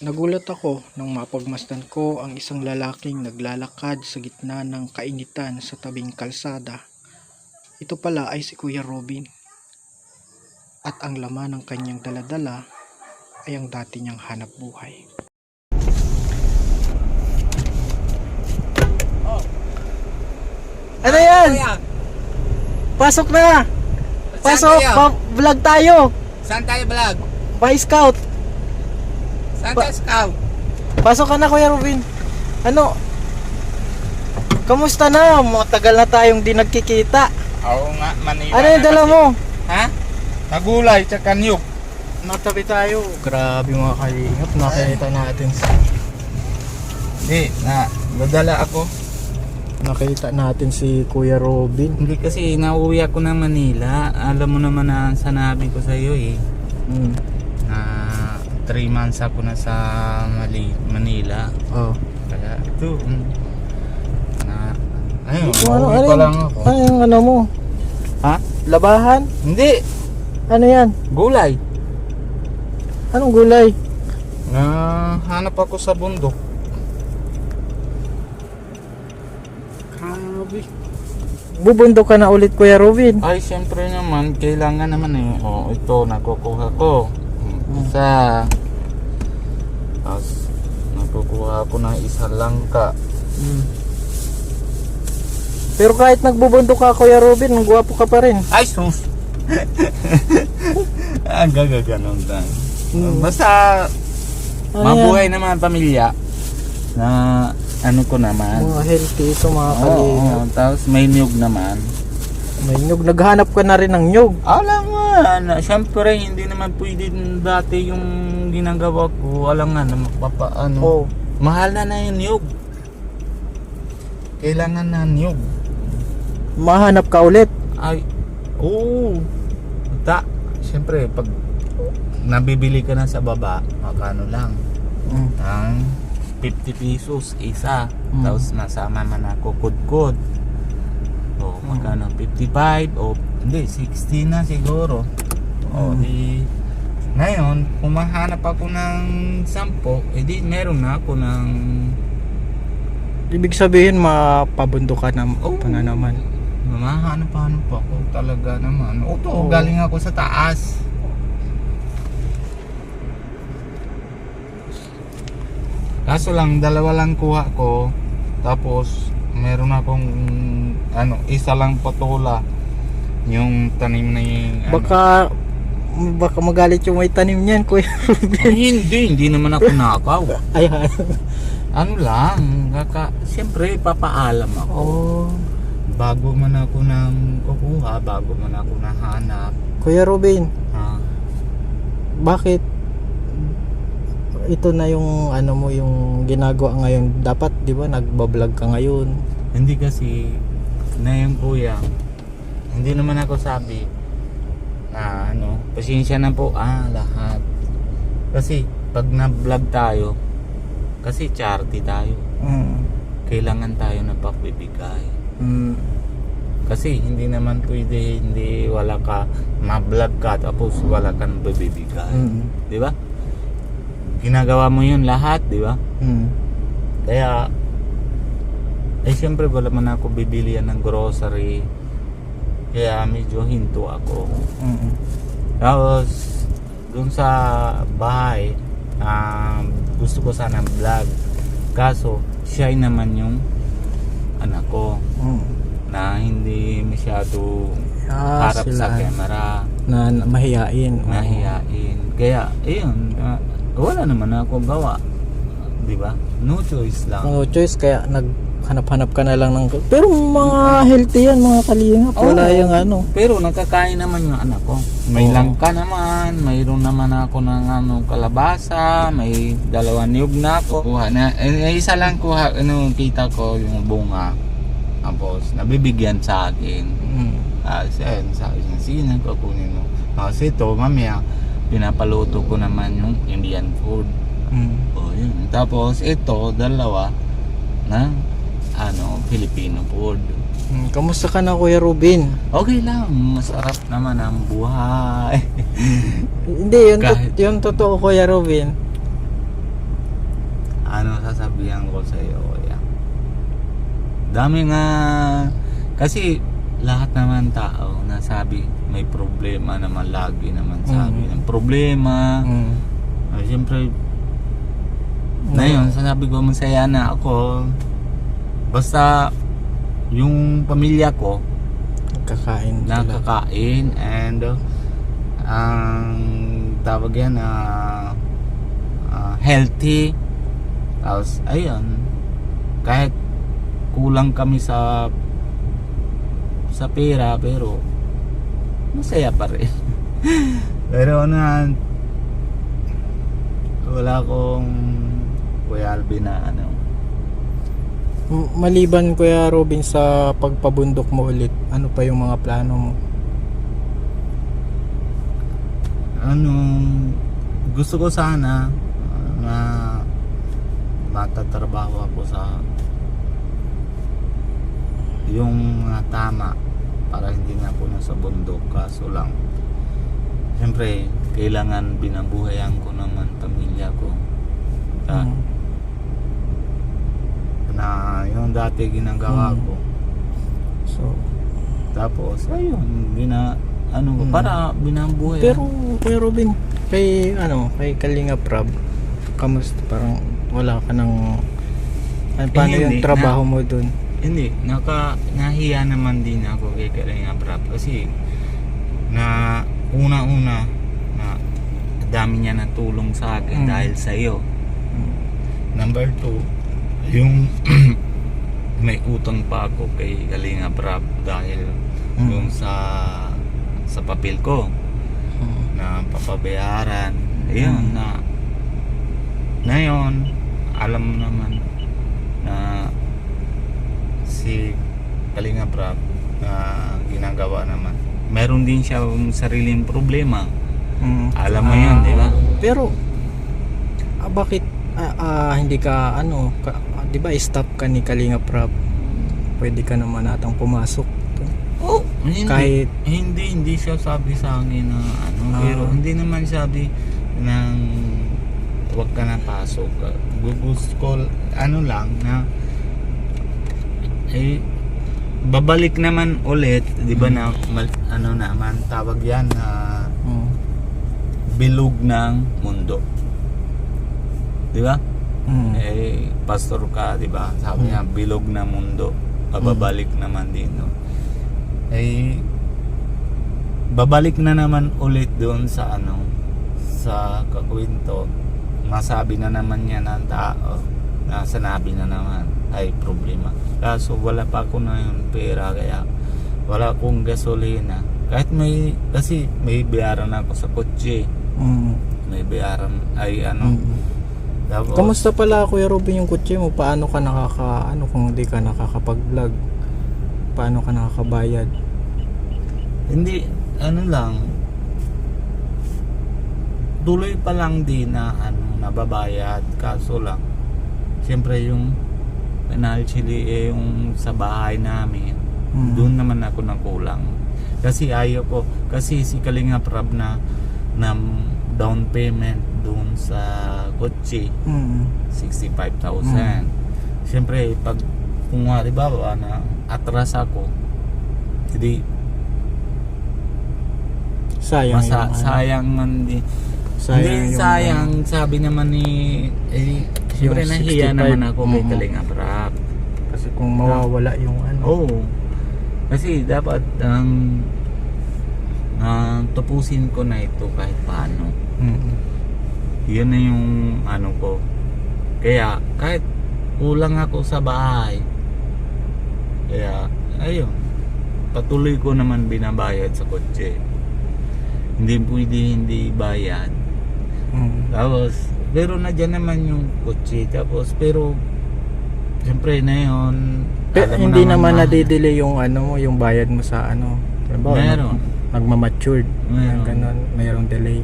Nagulat ako nang mapagmasdan ko ang isang lalaking naglalakad sa gitna ng kainitan sa tabing kalsada. Ito pala ay si Kuya Robin. At ang laman ng kanyang daladala ay ang dati niyang hanap buhay. Ano yan? Pasok na! Pasok! Vlog tayo! Saan tayo vlog? By Scout! Saan tayo scout? Pasok ka na, Kuya Robin. Ano? Kamusta na? Matagal na tayong di nagkikita. Oo nga, Manila. Ano yung dala mo? Ha? Nagulay, tsaka niyog. Natabi tayo. Grabe mga kalingap. Nakita natin Hindi, nadala ako. Nakita natin si Kuya Robin. Hindi kasi nauwi ako ng Manila. Alam mo naman na sanabi ko sa iyo na 3 months ako na sa Manila. Oh. Kaya ito, ayun, Ano nauwi pa lang ako. Ano yung ano mo? Ha? Labahan? Hindi, Ano yan? gulay. Anong gulay? Hanap ako sa bundok. Grabe. Bubundok ka na ulit, Kuya Robin. Ay, siyempre naman, kailangan naman eh. Oh, ito, nakukuha ko. Isa. Tapos, nakukuha ko ng isa langka. Pero kahit nagbubundok ka, Kuya Robin, ang gwapo ka pa rin. Ay, sus! Gaganon lang. Basta, Ano mabuhay naman ang pamilya. Na, ano ko naman. Mga healthy ito, mga Oo, kalingap. tapos may niyog naman. May nyug. Naghanap ka na rin ng nyug. Alam nga, siyempre hindi naman pwede dati yung ginagawa ko. Alam nga na magpapaano. Oh. Mahal na yung niyog. Kailangan na niyog. Mahanap ka ulit. Ay, oo. Siyempre, pag nabibili ka na sa baba, makano lang. Ang 50 pesos isa. Tapos nasama man ako kudkod. O magkano? 55 o hindi, 60 na siguro. O di ngayon, kung mahanap ako ng 10, edi meron na ako ng Ibig sabihin, mapabundok ka na, pa na naman. mahanap ako talaga naman. O to, galing ako sa taas. Kaso lang, dalawa lang kuha ko. Tapos meron akong isa lang patola. Yung tanim na yung Baka magalit yung may tanim niyan, Kuya Robin. Ay, hindi naman ako nakaw. Ayan. Ano lang, siyempre papaalam ako. Oh. Bago man ako nang kukuha, bago man ako nahanap. Kuya Robin, Ha? bakit ito na yung ano mo, yung ginagawa ngayon? Dapat, di ba, nagbablog ka ngayon? Hindi kasi na yung kuya. Hindi naman ako sabi na pasensya na po lahat. Kasi pag na-vlog tayo, kasi charity tayo. Kailangan tayo na pagbibigay. Kasi hindi naman pwede wala ka ma-vlog ka tapos wala kang bibigay. Di ba? Ginagawa mo yun lahat, di ba? Kaya siyempre wala man ako bibilihan ng grocery. Kaya medyo hinto ako. Tapos dun sa bahay, gusto ko sana vlog. Kaso siya naman yung anak ko na hindi masyado harap sa camera, na mahiyain. nahiyain. Kaya ayun, wala naman ako gawa, di ba? No choice lang. No choice, kaya naghanap-hanap ka na lang ng... Pero mga healthy yan, mga kalingap. Wala yung ano. Pero nakakain naman yung anak ko. May langka naman, mayroon naman ako ng kalabasa, may 2 niyog na ako. Kuha na, isa lang kuha, kita ko yung bunga. Tapos nabibigyan sa akin. Sabi niya, sige na, kukunin mo. Kasi ito, mamaya, pinapaluto ko naman yung Indian food. Yun. Tapos ito, 2 na Filipino food. Kamusta ka na, Kuya Robin? Okay lang, masarap naman ang buhay. Hindi, yun, Kahit- yun totoo, Kuya Robin. ano sasabihan ko sa iyo, kuya. Dami nga, kasi lahat naman tao nasabi may problema naman, lagi naman sabi ng problema. Siyempre ngayon sabi ko masaya na ako basta yung pamilya ko Kakain. nakakain, and ang tawag yan healthy. Tapos ayun, kahit kulang kami sa pera, pero masaya pa rin. Pero wala akong Kuya Alvin na ano. Maliban Kuya Robin sa pagpabundok mo ulit, ano pa yung mga plano mo? Gusto ko sana na matatrabaho ako sa yung tama, para hindi na po nasa bundok. Kaso lang siyempre kailangan binabuhayan ko naman pamilya ko. Na yung dati ginagawa ko. So, Tapos ayun, para binabuhay. pero Kuya Robin, kay Kalinga Prab, kamusta? Parang wala ka ng paano yung hindi, trabaho mo dun? Hindi, nahiya naman din ako kay Kalinga Prab kasi na una-una na dami niya natulong sa akin dahil sa iyo. Number 2, yung may utang pa ako kay Kalinga Prab dahil yung sa papel ko na papabayaran. Ayun, na ngayon alam mo naman na si Kalinga Prab na ginagawa naman, meron din siya sariling problema. Alam mo yun, di ba? Pero bakit hindi ka di ba stop ka ni Kalinga Prab? Pwede ka naman atang pumasok. Oh, hindi. Kahit Hindi siya sabi sa akin na pero hindi naman sabi ng wag ka na pasok. Gusto ko lang na babalik naman ulit, di ba na naman tawag yan na bilog ng mundo. Di ba? Pastor ka, di ba? Sabi niya bilog na mundo. Babalik naman din, no? Babalik na naman ulit doon sa sa kakwento. Masabi na naman niya ng tao na sanabi na naman ay problema. Kaso wala pa ako na yung pera, kaya wala akong gasolina. Kasi may bayaran ako sa kotse. May bayaran ay Tapos, kamusta pala Kuya Robin yung kotse mo? Paano ka kung hindi ka nakakapag-vlog? Paano ka nakakabayad? hindi, lang, tuloy pa lang din na nababayad. Kaso lang siyempre yung financially yung sa bahay namin, doon naman ako nakulang. Kasi ayaw ko, kasi si Kalinga Prab na down payment doon sa kotse 65,000. Siyempre pag kung halimbawa na atras ako, hindi sayang sayang man din. Sayang Sayang, sabi naman ni siyempre yung nahiya 65. naman ako kay Kalinga Prab. kasi kung mawawala yung Oo. Kasi dapat tapusin ko na ito kahit paano. Yun na yung ko. Kaya kahit kulang ako sa bahay, kaya ayun, patuloy ko naman binabayad sa kotse. Hindi pwede hindi bayad. Tapos pero nadyan naman yung kotse. Tapos pero siyempre na yun, hindi naman nadidelay yung yung bayad mo sa meron. Nagmamatured. Meron. Ganon, mayroong delay.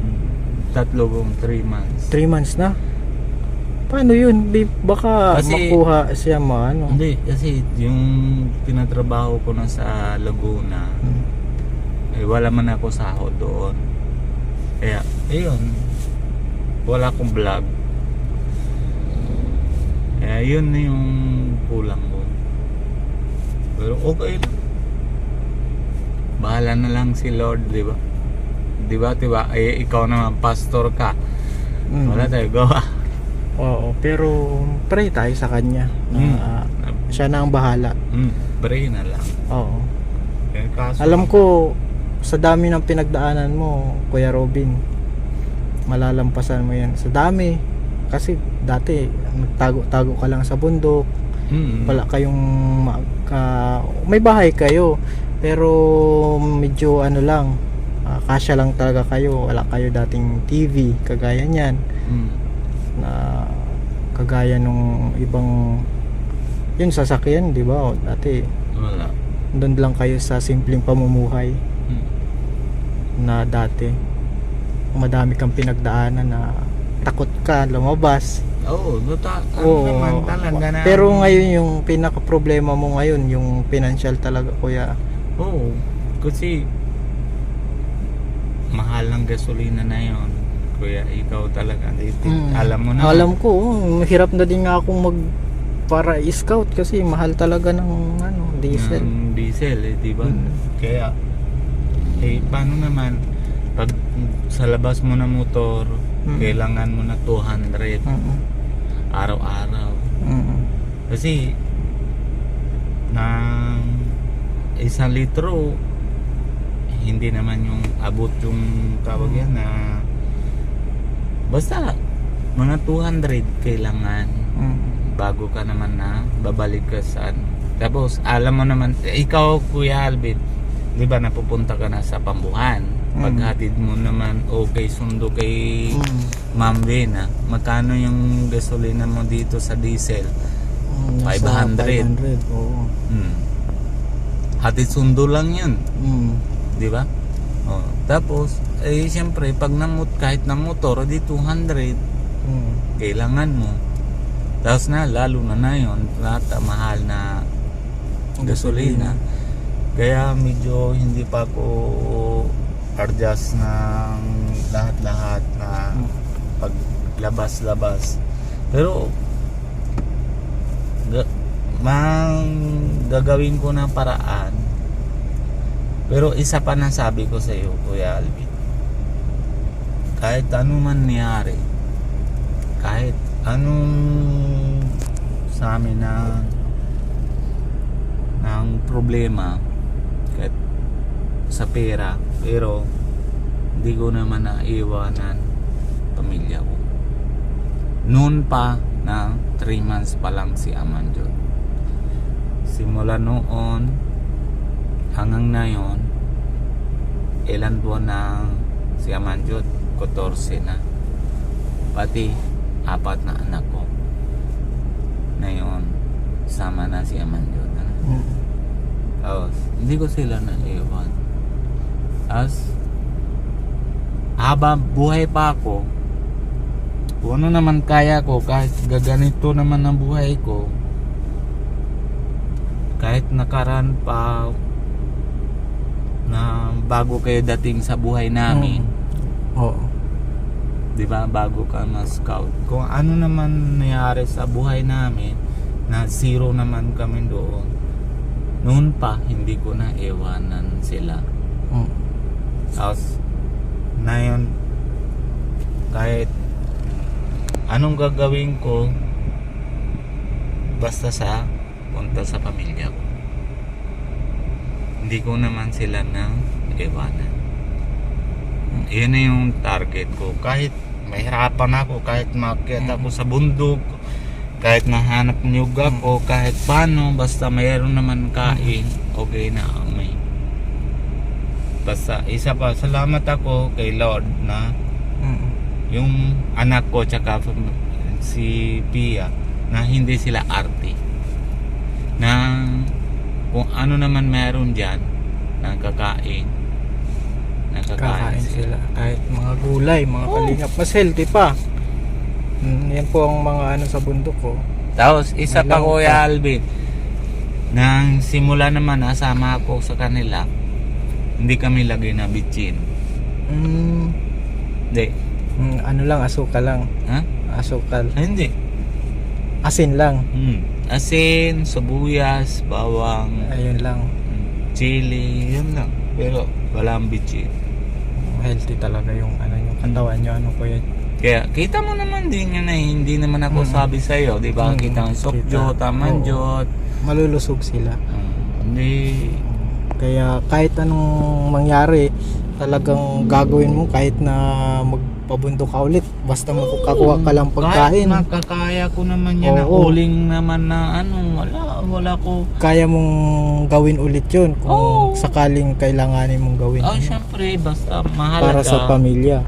3 months. 3 months na? Paano yun? Baka Kasi, makuha siya Hindi, kasi yung tinatrabaho ko na sa Laguna, wala man ako sahod doon. Kaya, ayun, wala akong vlog. Kaya yun na yung kulang ko. Pero okay lang. Bahala na lang si Lord, di ba? Di ba? Eh, ikaw naman, pastor ka. Wala tayo gawa. Oo, pero pray tayo sa kanya na siya na ang bahala. Pray na lang. Oo. Eh, kaso, Alam ko sa dami ng pinagdaanan mo, Kuya Robin, malalampasan mo yan. Sa dami. Kasi dati nagtago-tago ka lang sa bundok. Wala kayong may bahay kayo, pero medyo ano lang, kasya lang talaga kayo. Wala kayo dating TV kagaya niyan. Na kagaya nung ibang yung sasakyan, di ba? Dati wala. doon lang kayo sa simpleng pamumuhay na dati. Madami kang pinagdaanan na takot ka lumabas. Oo, Oo. naman talaga na. Pero ngayon yung pinaka problema mo ngayon yung financial talaga, kuya. Oo, kasi mahal ng gasolina na yon. Kuya, ikaw talaga. Alam mo na. Alam ko, mahirap na din nga akong para i-scout kasi mahal talaga ng diesel. Ng diesel, di ba? Kaya, paano naman pag sa labas mo na motor, kailangan mo na 200 araw-araw. Kasi ng 1 litro, hindi naman yung abot yung tawag yan na basta mga 200 kailangan bago ka naman na babalik ka sa tapos alam mo naman ikaw Kuya Alvin, di ba napupunta ka na sa Pambuhan, paghatid mo naman okay sundo kay Ma'am Vena, magkano yung gasolina mo dito sa diesel? 500. Oo. Hatid sundo lang yun, di ba? Tapos siyempre pag kahit na motor di 200 kailangan mo. Tapos lalo na yun lahat mahal na gasolina. Kaya medyo hindi pa ako adjust ng lahat-lahat na paglabas-labas. Pero gagawin ko na paraan. Pero isa pa na sabi ko sa iyo, Kuya Alvin, kahit ano man nangyari, kahit anong sa amin ng problema, kahit sa pera, pero hindi ko naman naiwanan pamilya ko. Noon pa na 3 months pa lang si Amanjot. Simula noon hanggang ngayon, ilan buwan na si Amanjot? 14 na. Pati 4 na anak ko. Ngayon, sama na si Amanjot. Tapos, hindi ko sila naiwan. Habang buhay pa ako, kung ano naman kaya ko, kahit gaganito naman ang buhay ko, kahit nakaraan pa na bago kayo dating sa buhay namin, Oo. di ba, bago ka ma-scout, kung ano naman nangyari sa buhay namin na zero naman kami doon, noon pa hindi ko na iwanan sila. Tapos ngayon, kahit anong gagawin ko, basta sa punta sa pamilya ko, hindi ko naman sila nang iwanan. Yun na yung target ko. Kahit mahirapan ako, kahit maakyat ako sa bundok, kahit nahanap niyog ako, kahit paano, basta mayroon naman kain, okay na may. Basta isa pa, salamat ako kay Lord na yung anak ko tsaka si Pia na hindi sila arte, na kung ano naman meron dyan, nakakain sila. Kahit mga gulay, mga kalingap, mas healthy pa. Yan po ang mga sa bundok ko. Tapos isa pa, Walang Kuya Alvin, nang simula naman nasama ako sa kanila, hindi kami lagay na bitchin. Hindi. Ano lang, asukal lang. Ha? Asukal. Hindi. Asin lang. Asin, sibuyas, bawang, Ayun lang. chili, yun lang. Pero walang bitchin. Healthy talaga yung yung katawan nyo, kuya. Kaya kita mo naman din yun eh. Hindi naman ako sabi sa'yo, di ba? Kita ang sokjot, Kita. tamanjot. Malulusog sila. Hindi. Kaya kahit anong mangyari, talagang gagawin mo kahit na magpabundok ka ulit. Basta makukuha ka lang pagkain. Kahit makakaya ko naman yan na Oo. uling naman na wala ko. Kaya mong gawin ulit yun kung Oo. sakaling kailanganin mong gawin. Oh, syempre, basta mahalaga. Para sa pamilya.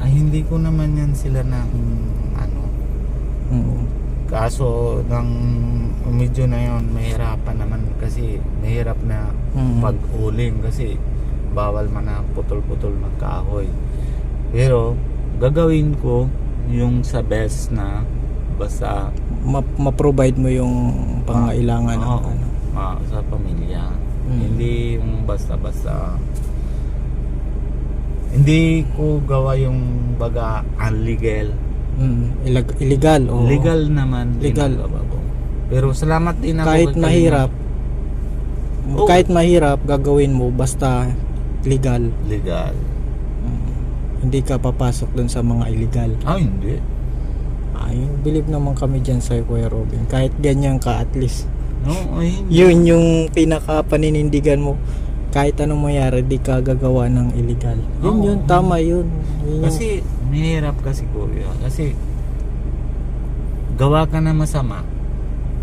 Hindi ko naman yan sila na Mm. kaso ng medyo na yon mahirapan naman kasi mahirap na pag-uling kasi bawal man na putol-putol ng kahoy. Pero gagawin ko yung sa best na basta Ma-provide mo yung pangailangan ng oo, sa pamilya. Hindi yung basta-basta. Hindi ko gawa yung baga illegal. Illegal o Legal naman Legal. ginagawa ko. Pero salamat din ako kahit kay mahirap. Oo. Kahit mahirap gagawin mo basta legal. legal. Hindi ka papasok dun sa mga illegal. Hindi. Ay, believe naman kami dyan sa Kuya Robin. Kahit ganyan ka at least. No, hindi. Yun yung pinaka paninindigan mo. Kahit anong mangyari, di ka gagawa ng illegal. Yun Oo. yun, tama yun. Yun yung- Kasi mahirap kasi kuya. Kasi gawa ka na masama.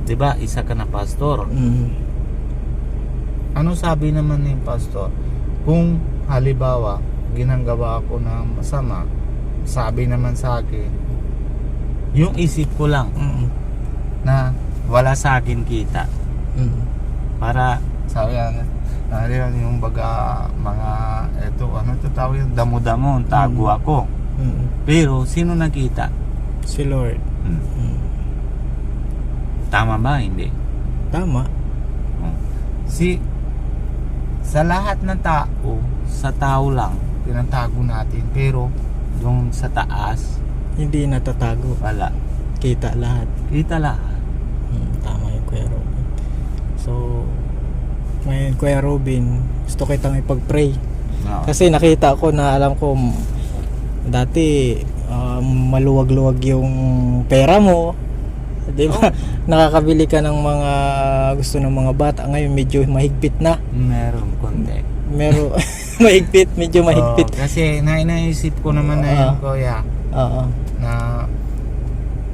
'Di ba? Isa ka na pastor. Ano sabi naman ng pastor? Kung halimbawa ginagawa ako na masama, sabi naman sa akin, yung isip ko lang na wala sa akin kita. Para sabi yung baga mga eto ano to tawag yung damo-damo tago ako. Pero sino nakita? Si Lord. Tama ba? Hindi. Tama. Sa lahat ng tao, sa tao lang tinatago natin, pero yung sa taas Hindi natatago. wala. Kita lahat. Kita lahat. Tama yung Kuya Robin. So, ngayon Kuya Robin, gusto kitang ipag-pray. No. Kasi nakita ko na alam ko dati maluwag-luwag yung pera mo. 'Di ba? Nakakabili ka ng mga gusto ng mga bata. Ngayon medyo mahigpit na. Meron konti. Medyo medyo mahigpit. Kasi naisip ko naman na yun, kuya, Oo. na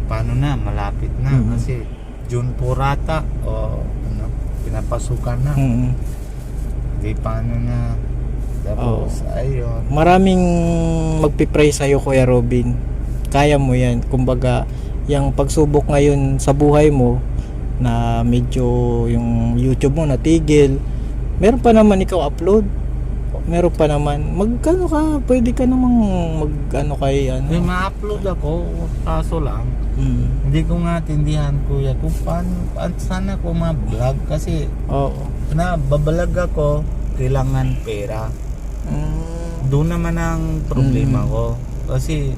paano na, malapit na. Kasi June purata o pinapasukan na. Di paano na. Tapos, ayun. Maraming magpipray sa'yo Kuya Robin. Kaya mo yan. Kumbaga, yung pagsubok ngayon sa buhay mo na medyo yung YouTube mo natigil, meron pa naman ikaw upload. Meron pa naman. Magkano ka? Pwede ka namang mag-ano kay ano. May ma-upload ako, kaso lang. Hindi ko nga tindihan, kuya, kung paano sana ko ma-vlog kasi Oo. na babalag ako, kailangan pera. Doon naman ang problema ko. Kasi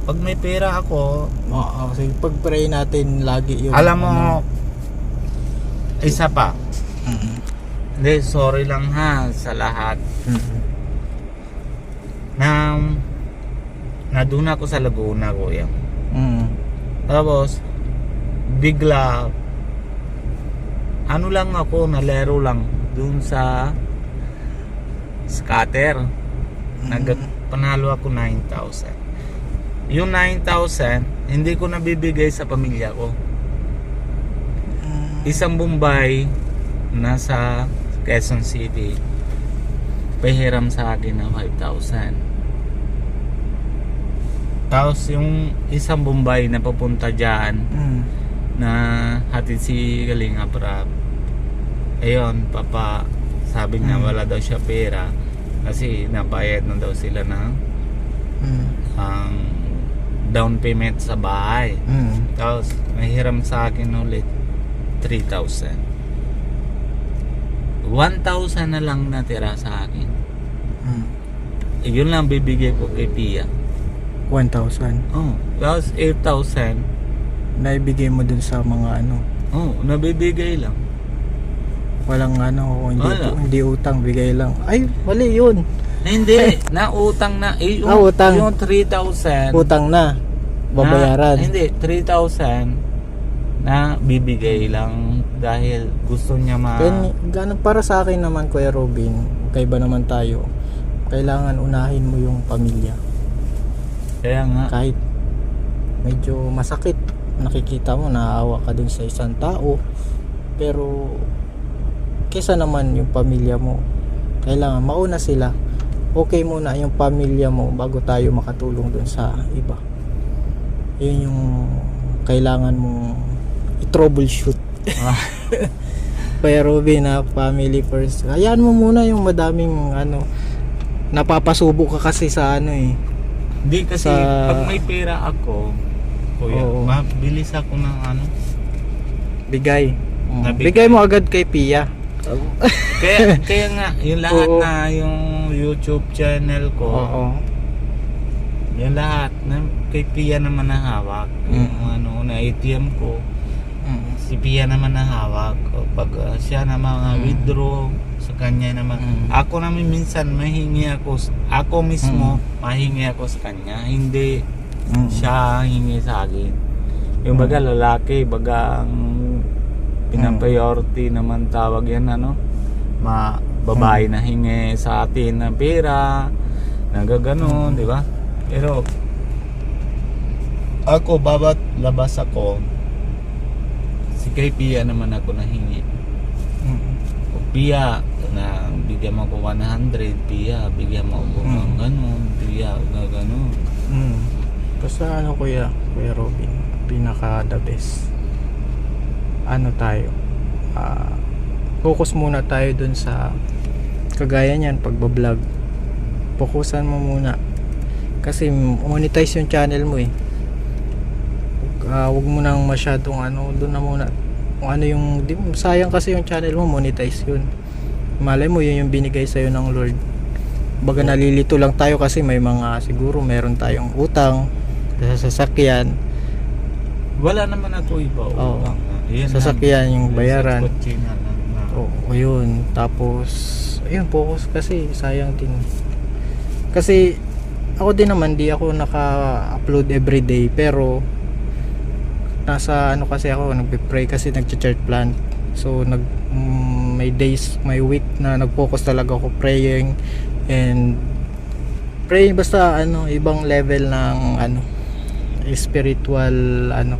pag may pera ako, Oo. Sige, pag-pray natin lagi yung alam mo, isa pa. Hindi, sorry lang ha sa lahat. Na doon ako sa Laguna, kuya. Tapos bigla ano lang ako, nalero lang doon sa scatter. Panalo ako 9,000. Yung 9,000 hindi ko nabibigay sa pamilya ko. Isang Bombay nasa Quezon City pahiram sa akin ng 5,000. Tapos yung isang Bombay na papunta dyan na hatid si Kalinga Prab, ayun, papa sabi niya wala daw siya pera kasi nabayad na daw sila ng ang down payment sa bahay. Tapos nahiram sa akin ulit 3,000. 1,000 na lang natira sa akin. Yun lang bibigay ko kay Pia. 1,000. Oh, tapos 8,000 naibigay mo dun sa mga ano, Oo, nabibigay lang. walang ano, hindi, Wala. hindi utang, bigay lang. Ay, mali yun. Hindi, nautang na. Eh, yung, utang. yung 3,000. Utang na, babayaran. Hindi, 3,000 na bibigay lang dahil gusto niya Ganun para sa akin naman, Kuya Robin, kaiba naman tayo. Kailangan unahin mo yung pamilya. Kaya nga. Kahit medyo masakit, nakikita mo, naawa ka dun sa isang tao. Pero kesa naman yung pamilya mo, kailangan mauna sila. Okay muna yung pamilya mo bago tayo makatulong dun sa iba. Yun yung kailangan mong i-troubleshoot. Kaya Robin, na family first. Hayaan mo muna yung madaming ano, napapasubo ka kasi sa ano eh. Hindi kasi pag may pera ako, kuya, Oo. mabilis ako ng ano. Bigay. Nabigay. Bigay mo agad kay Pia. Kaya nga, yung lahat Oo. na yung YouTube channel ko, Oo. yung lahat na kay Pia naman na hawak. Yung ano, na ATM ko, si Pia naman na hawak. Pag siya na mga withdraw, sa kanya naman. Ako naman minsan mahingi ako mismo mahingi ako sa kanya, hindi siya hingi sa akin. Yung baga lalaki, baga ang pinapriority naman tawag yan, ano, babae na hingi sa atin ng pera, nagaganon, di ba? Pero ako, babat labas ako, si kay Pia naman ako nahingi. O Pia, na bigyan mo ko 100, Pia, bigyan mo ko ng ganun, Pia, ganun. Basta ano, Kuya Robin, pinaka the best. Ano tayo? Focus muna tayo dun sa kagaya niyan, pagbablog. Focusan mo muna. Kasi monetize yung channel mo eh. Huwag mo nang masyadong ano, dun na muna. Kung ano yung, sayang kasi yung channel mo, monetize yun. Malay mo, yun yung binigay sa'yo ng Lord. Baga nalilito lang tayo kasi may mga, siguro meron tayong utang sa sasakyan. Wala naman ako iba. Oo. Yan Sasakyan yung bayaran. Sa kotse nga lang na. Oo, yun. Tapos, ayun, focus kasi, sayang din. Kasi, ako din naman, di ako naka-upload everyday, pero, nasa ano kasi ako, nagpe-pray kasi nag-church plant. So, may days, may week na nag-focus talaga ako praying, and, praying basta, ano, ibang level ng, ano, spiritual, ano,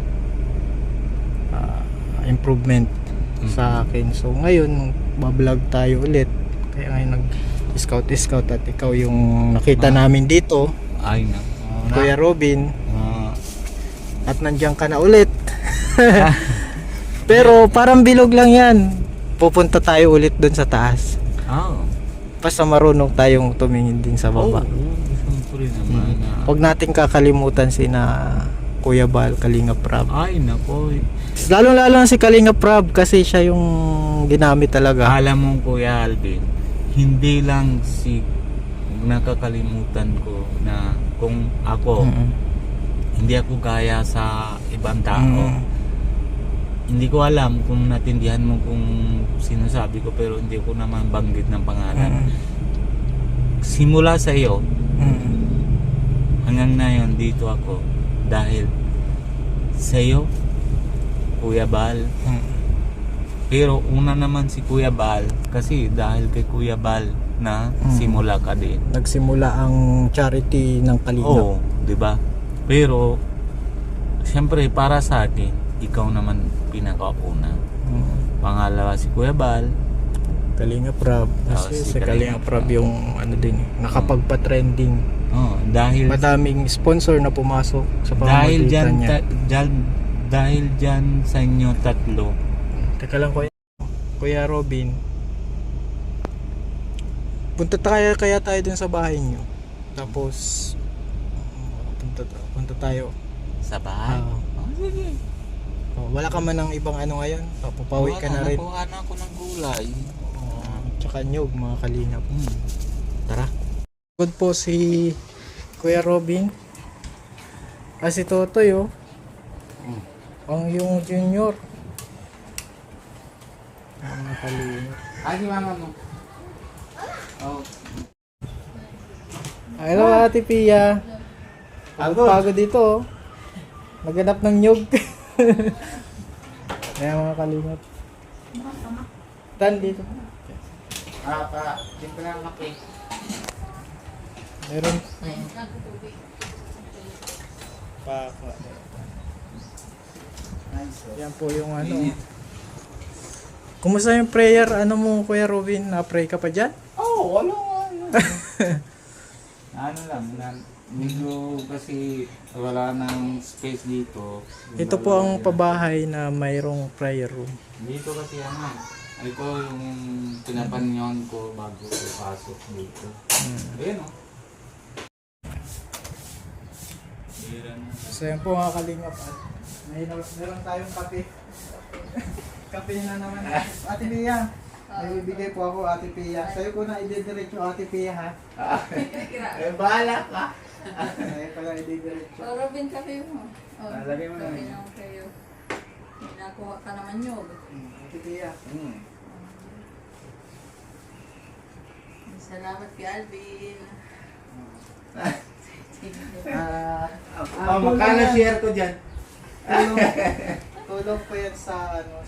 improvement sa akin. So ngayon bablog tayo ulit, kaya ngayon nag-scout at ikaw yung nakita namin dito, Ay na. Kuya Robin, at nandiyan ka na ulit. Pero parang bilog lang yan, pupunta tayo ulit dun sa taas, basta marunong tayong tumingin din sa baba. Siyempre naman. Huwag nating kakalimutan sina Kuya Bal, Kalinga Prab. Ay nako. Lalo na si Kalinga Prab kasi siya yung ginamit talaga. Alam mo, Kuya Alvin, hindi lang nakakalimutan ko na kung ako, hindi ako gaya sa ibang tao. Hindi ko alam kung natindihan mo kung sinasabi ko, pero hindi ko naman banggit ng pangalan. Simula sa iyo, hanggang ngayon dito ako dahil sa iyo, Kuya Bal. Pero una naman si Kuya Bal, kasi dahil kay Kuya Bal na simula ka din. Nagsimula ang charity ng Kalinga. Oo, 'di ba? Pero siyempre para sa akin, ikaw naman pinakauna. Pangalawa si Kuya Bal, Kalinga Prab. Kasi si Kalinga Prab yung ano din, nakapagpa-trending. dahil Madaming sponsor na pumasok sa dahil pamamagitan niya. dahil diyan sa inyo tatlo. Teka lang, Kuya Robin. Punta kaya tayo dun sa bahay niyo. Tapos punta tayo Sa bahay? Sige. Wala ka man ng ibang ano ngayon, papapawi ka na rin. Nakuha na ako ng gulay. Tsaka nyog, mga kalingap. Tara. Good po si Kuya Robin. Si Totoy, oh. Ang yung junior. Mga kalingap. Si mama mo. Oh. Hello, Ate Pia. Pagod dito, oh. Naghanap ng nyug. Ayan mga kalingap. Tan dito. Simple lang kape. Meron. Yan po yung ano. Kumusta yung prayer? Ano mo, Kuya Robin? Na-pray ka pa dyan? Wala. Ano lang, medyo kasi wala nang space dito. Ito po ang pabahay na mayroong prayer room. Dito kasi ito yung pinapanyon ko bago ko pasok dito. Ayan o. So yan po mga kalingap. At meron tayong kape. Kape na naman. Ate Pia, may bibigay po ako, Ate Pia. Sa'yo ko na i-diretso, Ate Pia, ha? Bahala ka. Sa'yo ko na i-diretso. Robin, kape mo. Lagay mo na Kape yun. naman kayo. May nakuha ka naman yun. Ate Pia. Salamat kay Alvin. Magkano share ko dyan? Tulong po yan sa, ano,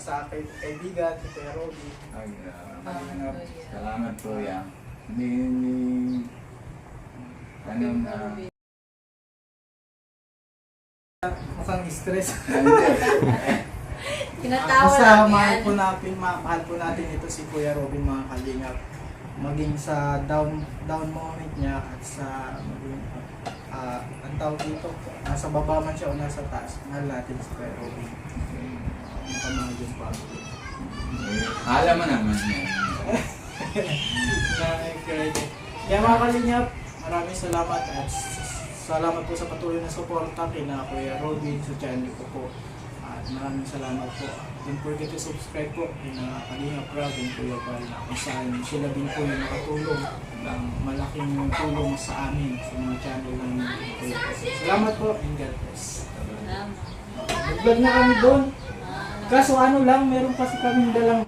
sa kaibigan, si Kuya Robin. Salamat po yan. Ano na? Mukhang stress. Tinatawa Basta lang mahal yan. mahal po natin ito si Kuya Robin, mga kalingap. Maging sa down moment niya at sa maging ang tawag dito, nasa baba man siya o nasa taas, mahal natin si Kuya Robin. Ang pamahaging family. Alam mo naman yan. Kaya mga kalingap, maraming salamat at salamat po sa patuloy na suporta kina Kuya Robin sa channel ko po. At maraming salamat po. Don't forget to subscribe po kina Kalingap Rob and Kuya Val na kung saan sila din po yung nakatulong ng malaking tulong sa amin sa mga channel ng Kuya Val. Salamat po and God bless. Salamat. Nag-vlog na kami doon. Kaso ano lang, meron kasi kaming dalang